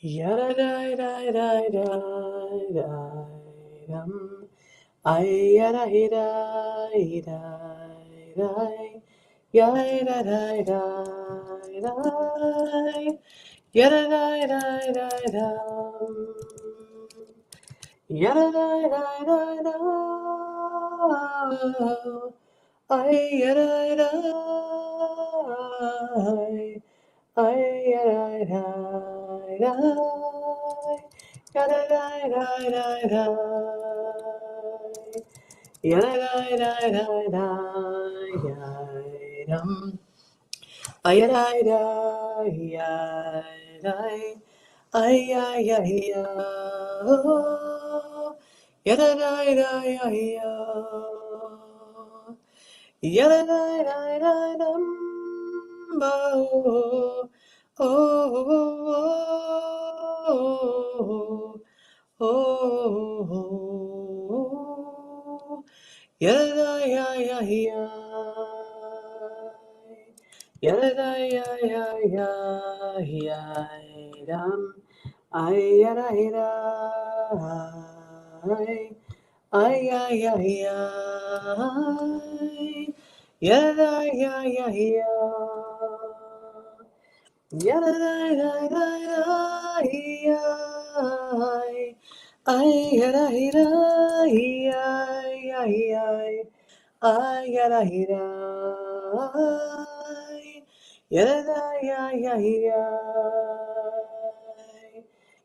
Yada da da da da da dum. Ay yada da da da. Yada da da da. Yada da da da dum. Yada da da da da. Ay yada da. Ay yada da da. Yada da da da da. Yada da da da da. Yadam. Ayada da yada. Ay ay ay ya. Yada da da ya ya. Yada da da da dum. Oh oh oh oh. Yada ya ya ya. Yada ya ya ya ya dum. Ay yada yada. Ay ay ay ay. Yada ya ya ya. Yada da da da da ya. Ay yada yada ya ya ya. Ay yada yada. Yada ya ya ya.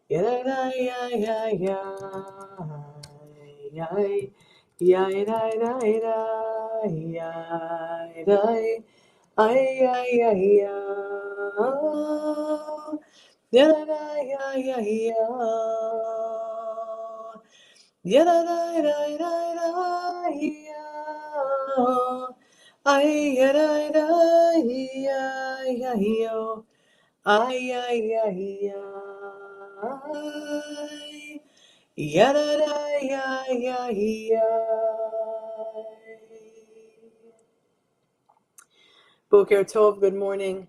Yada ya ya ya. Yay, yay, da, da, da, yay, da, ay, ay, ay, ya, ya, da, ya, ya, ya, ya, da, da, da, da, ya, ay, ya, da, da, ya, ya, yo, ay, ay, ay, ya, ay. Yada da ya ya ya. Boker Tov, good morning.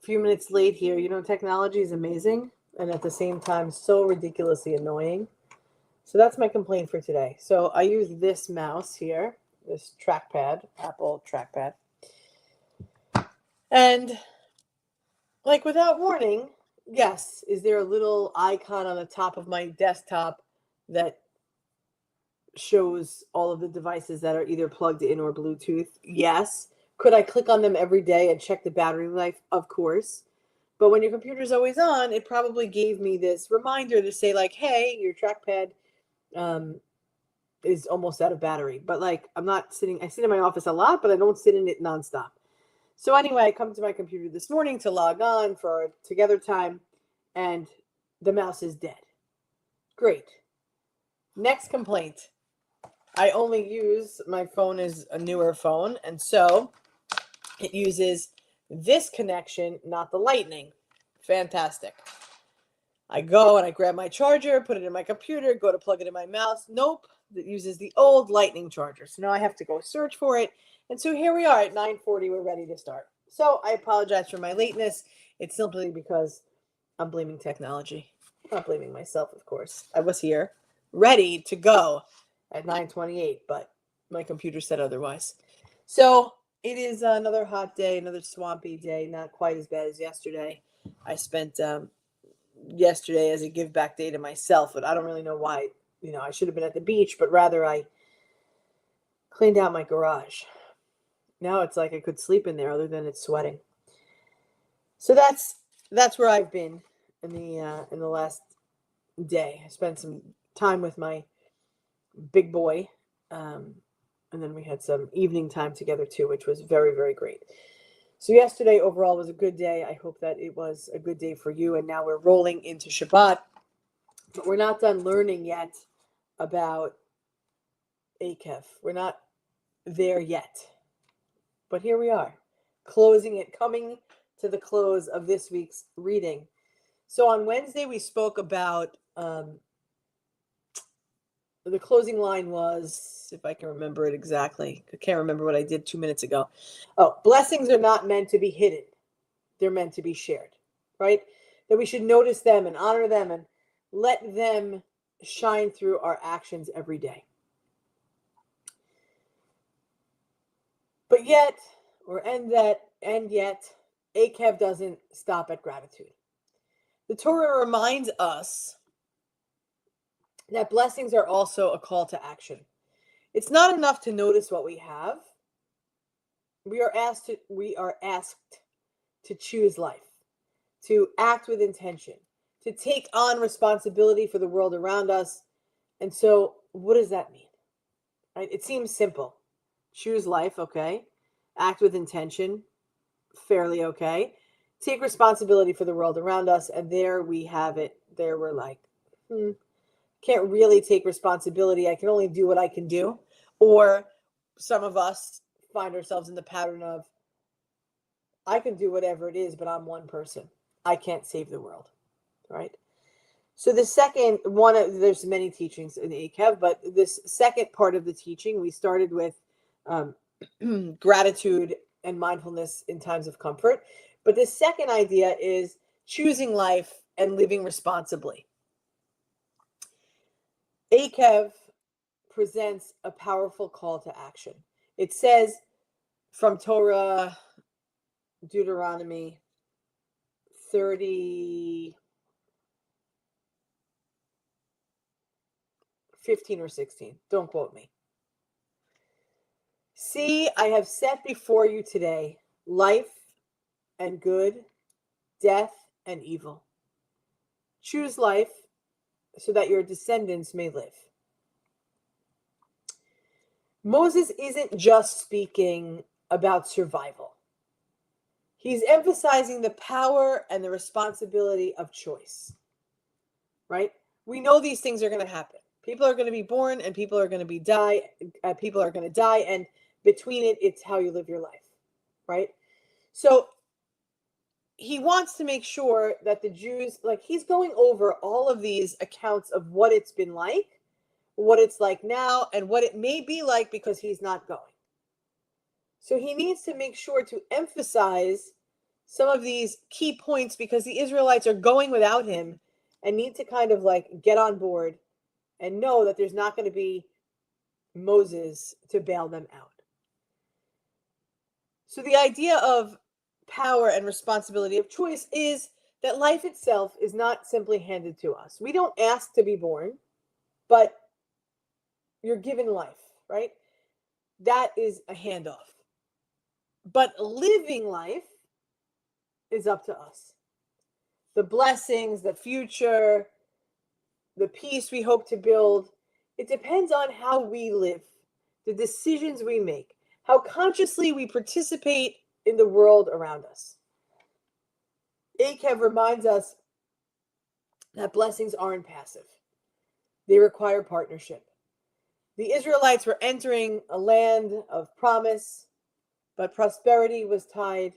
A few minutes late here. You know, technology is amazing and at the same time so ridiculously annoying. So that's my complaint for today. So I use this mouse here, this trackpad, Apple trackpad. And like without warning, yes, is there a little icon on the top of my desktop that shows all of the devices that are either plugged in or Bluetooth? Yes. Could I click on them every day and check the battery life? Of course. But when your computer's always on, it probably gave me this reminder to say, like, hey, your trackpad is almost out of battery. But like, I sit in my office a lot, but I don't sit in it nonstop. So anyway, I come to my computer this morning to log on for our together time, and the mouse is dead. Great. Next complaint. I only use, my phone is a newer phone, and so it uses this connection, not the lightning. Fantastic. I go and I grab my charger, put it in my computer, go to plug it in my mouse. Nope, it uses the old lightning charger. So now I have to go search for it. And so here we are at 9:40, we're ready to start. So I apologize for my lateness. It's simply because I'm blaming technology. I'm not blaming myself, of course. I was here, ready to go at 9:28, but my computer said otherwise. So it is another hot day, another swampy day, not quite as bad as yesterday. I spent yesterday as a give back day to myself, but I don't really know why. You know, I should have been at the beach, but rather I cleaned out my garage. Now it's like I could sleep in there other than it's sweating. So that's where I've been in the last day. I spent some time with my big boy, and then we had some evening time together too, which was very, very great. So yesterday overall was a good day. I hope that it was a good day for you. And now we're rolling into Shabbat, but we're not done learning yet about Akef. We're not there yet, but here we are, closing it, coming to the close of this week's reading. So on Wednesday we spoke about the closing line was, if I can remember it exactly, I can't remember what I did 2 minutes ago. Oh, blessings are not meant to be hidden. They're meant to be shared, right? that we should notice them and honor them and let them shine through our actions every day. But yet, and yet, Akev doesn't stop at gratitude. The Torah reminds us that blessings are also a call to action. It's not enough to notice what we have. We are asked to choose life, to act with intention, to take on responsibility for the world around us. And so, what does that mean? Right? It seems simple. Choose life, okay. Act with intention, fairly okay. Take responsibility for the world around us, and there we have it. There we're like, can't really take responsibility. I can only do what I can do. Or some of us find ourselves in the pattern of, I can do whatever it is, but I'm one person. I can't save the world, right? So the second one, there's many teachings in Akev, but this second part of the teaching, we started with gratitude and mindfulness in times of comfort. But the second idea is choosing life and living responsibly. Akev presents a powerful call to action. It says from Torah, Deuteronomy 30, 15 or 16. Don't quote me. See, I have set before you today life and good, death and evil. Choose life so that your descendants may live. Moses isn't just speaking about survival. He's emphasizing the power and the responsibility of choice, right? We know these things are going to happen. People are going to be born and people are going to die. And between it, it's how you live your life, right? So he wants to make sure that the Jews, like he's going over all of these accounts of what it's been like, what it's like now, and what it may be like because he's not going. So he needs to make sure to emphasize some of these key points because the Israelites are going without him and need to kind of like get on board and know that there's not going to be Moses to bail them out. So the idea of power and responsibility of choice is that life itself is not simply handed to us. We don't ask to be born, but you're given life, right? That is a handoff. But living life is up to us. The blessings, the future, the peace we hope to build, it depends on how we live, the decisions we make, how consciously we participate in the world around us. Akev reminds us that blessings aren't passive. They require partnership. The Israelites were entering a land of promise, but prosperity was tied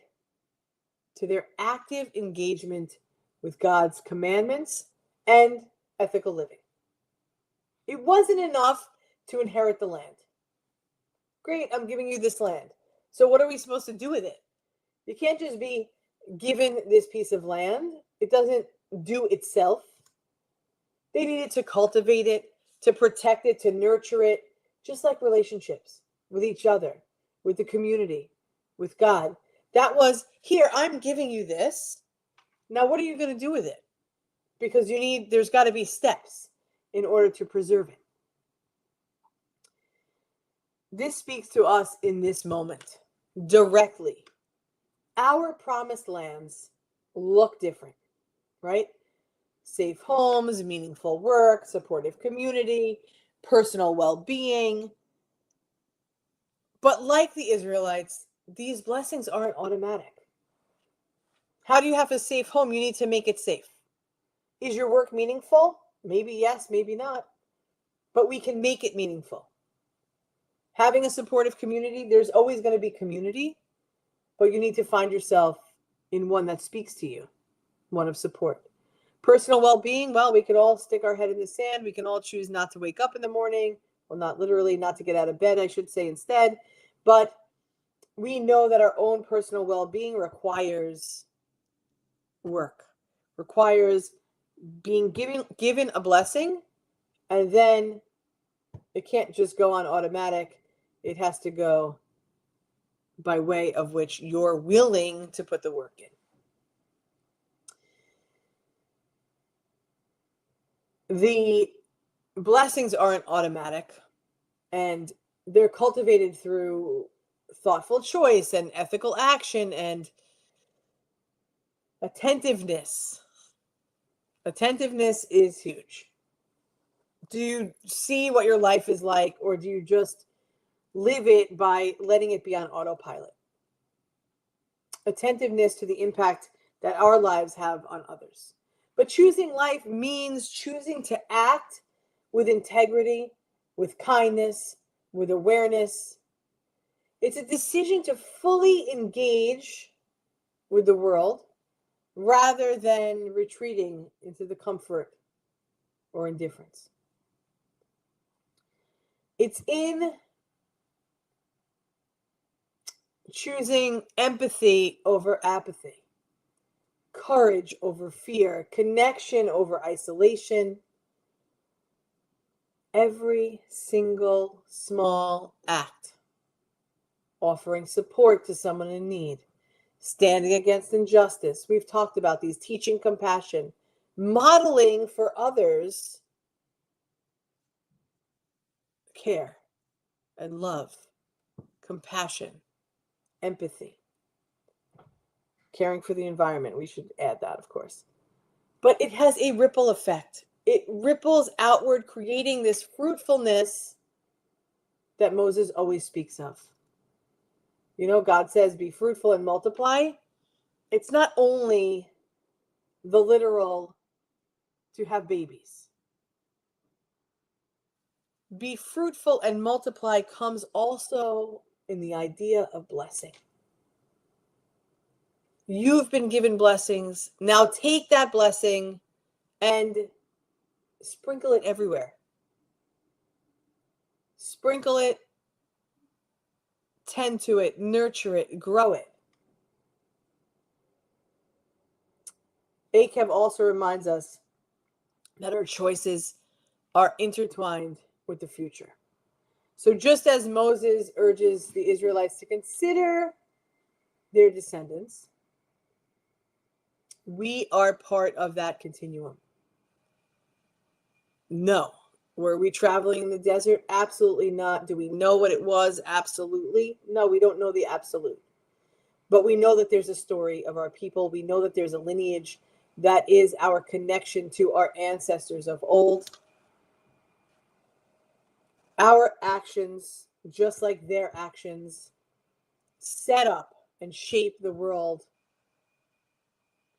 to their active engagement with God's commandments and ethical living. It wasn't enough to inherit the land. Great, I'm giving you this land. So what are we supposed to do with it? You can't just be given this piece of land. It doesn't do itself. They needed to cultivate it, to protect it, to nurture it, just like relationships with each other, with the community, with God. That was, here, I'm giving you this. Now, what are you going to do with it? Because there's got to be steps in order to preserve it. This speaks to us in this moment directly. Our promised lands look different, right? Safe homes, meaningful work, supportive community, personal well-being. But like the Israelites, these blessings aren't automatic. How do you have a safe home? You need to make it safe. Is your work meaningful? Maybe yes, maybe not. But we can make it meaningful. Having a supportive community, there's always going to be community, but you need to find yourself in one that speaks to you, one of support. Personal well-being, well, we could all stick our head in the sand. We can all choose not to wake up in the morning. Well, not literally, not to get out of bed, I should say instead. But we know that our own personal well-being requires work, requires being given a blessing, and then it can't just go on automatic. It has to go by way of which you're willing to put the work in. The blessings aren't automatic, and they're cultivated through thoughtful choice and ethical action and attentiveness. Attentiveness is huge. Do you see what your life is like, or do you just live it by letting it be on autopilot? Attentiveness to the impact that our lives have on others. But choosing life means choosing to act with integrity, with kindness, with awareness. It's a decision to fully engage with the world rather than retreating into the comfort or indifference. It's in choosing empathy over apathy, courage over fear, connection over isolation. Every single small act, offering support to someone in need, standing against injustice. We've talked about these, teaching compassion, modeling for others care and love, compassion, empathy, caring for the environment. We should add that, of course. But it has a ripple effect. It ripples outward, creating this fruitfulness that Moses always speaks of. You know, God says, be fruitful and multiply. It's not only the literal to have babies. Be fruitful and multiply comes also in the idea of blessing. You've been given blessings. Now take that blessing and sprinkle it everywhere. Sprinkle it, tend to it, nurture it, grow it. Akev also reminds us that our choices are intertwined with the future. So just as Moses urges the Israelites to consider their descendants, we are part of that continuum. No. Were we traveling in the desert? Absolutely not. Do we know what it was? Absolutely. No, we don't know the absolute. But we know that there's a story of our people. We know that there's a lineage that is our connection to our ancestors of old. Our actions, just like their actions, set up and shape the world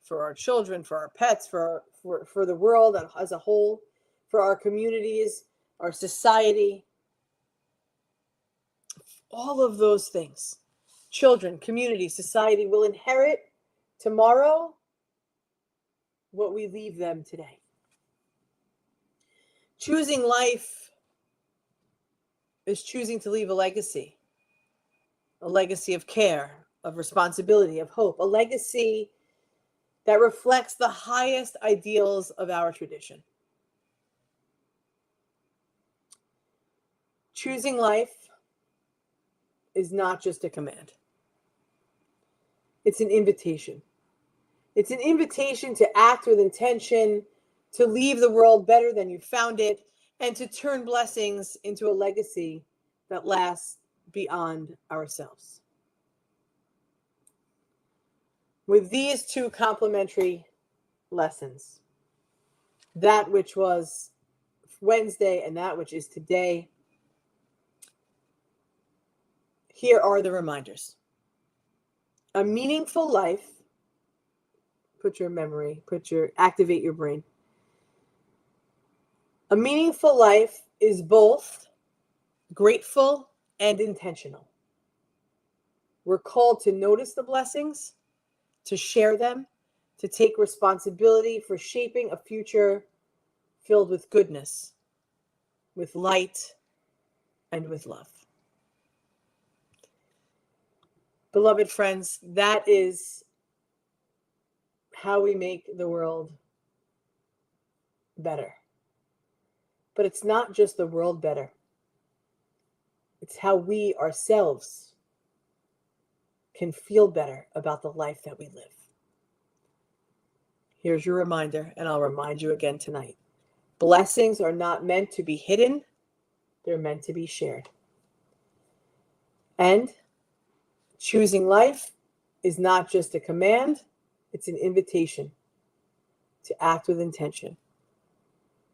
for our children, for our pets, for the world as a whole, for our communities, our society, all of those things. Children, community, society will inherit tomorrow what we leave them today. Choosing life is choosing to leave a legacy of care, of responsibility, of hope, a legacy that reflects the highest ideals of our tradition. Choosing life is not just a command. It's an invitation. It's an invitation to act with intention, to leave the world better than you found it, and to turn blessings into a legacy that lasts beyond ourselves. With these two complementary lessons, that which was Wednesday and that which is today, here are the reminders. A meaningful life, activate your brain. A meaningful life is both grateful and intentional. We're called to notice the blessings, to share them, to take responsibility for shaping a future filled with goodness, with light, and with love. Beloved friends, that is how we make the world better. But it's not just the world better. It's how we ourselves can feel better about the life that we live. Here's your reminder, and I'll remind you again tonight. Blessings are not meant to be hidden. They're meant to be shared. And choosing life is not just a command, it's an invitation to act with intention.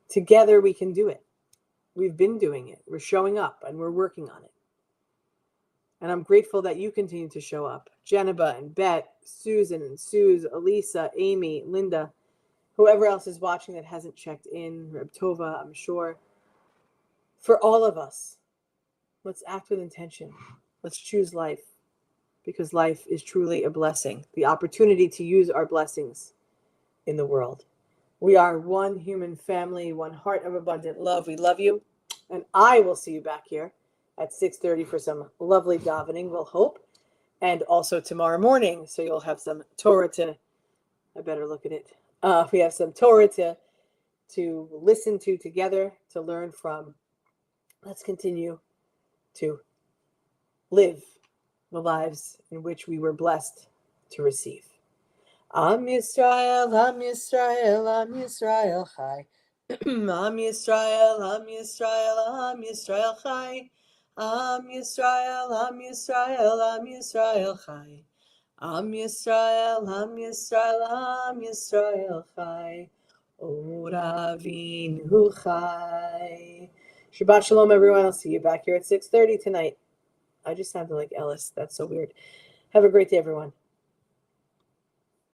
Together we can do it. We've been doing it. We're showing up and we're working on it. And I'm grateful that you continue to show up. Jennifer and Bet, Susan and Suze, Elisa, Amy, Linda, whoever else is watching that hasn't checked in, Reb Tova, I'm sure. For all of us, let's act with intention. Let's choose life, because life is truly a blessing. The opportunity to use our blessings in the world. We are one human family, one heart of abundant love. We love you. And I will see you back here at 6:30 for some lovely davening, we'll hope. And also tomorrow morning. So you'll have some Torah I better look at it. We have some Torah to listen to together, to learn from. Let's continue to live the lives in which we were blessed to receive. Am Yisrael, Am Yisrael, Am Yisrael Chai. Am Yisrael, Am Yisrael, Am Yisrael Chai. Am Yisrael, Am Yisrael, Am Yisrael Chai. Am Yisrael, Am Yisrael, Am Yisrael Chai. Or Avinu Chai. Shabbat Shalom, everyone. I'll see you back here at 6:30 tonight. I just sounded like Ellis. That's so weird. Have a great day, everyone.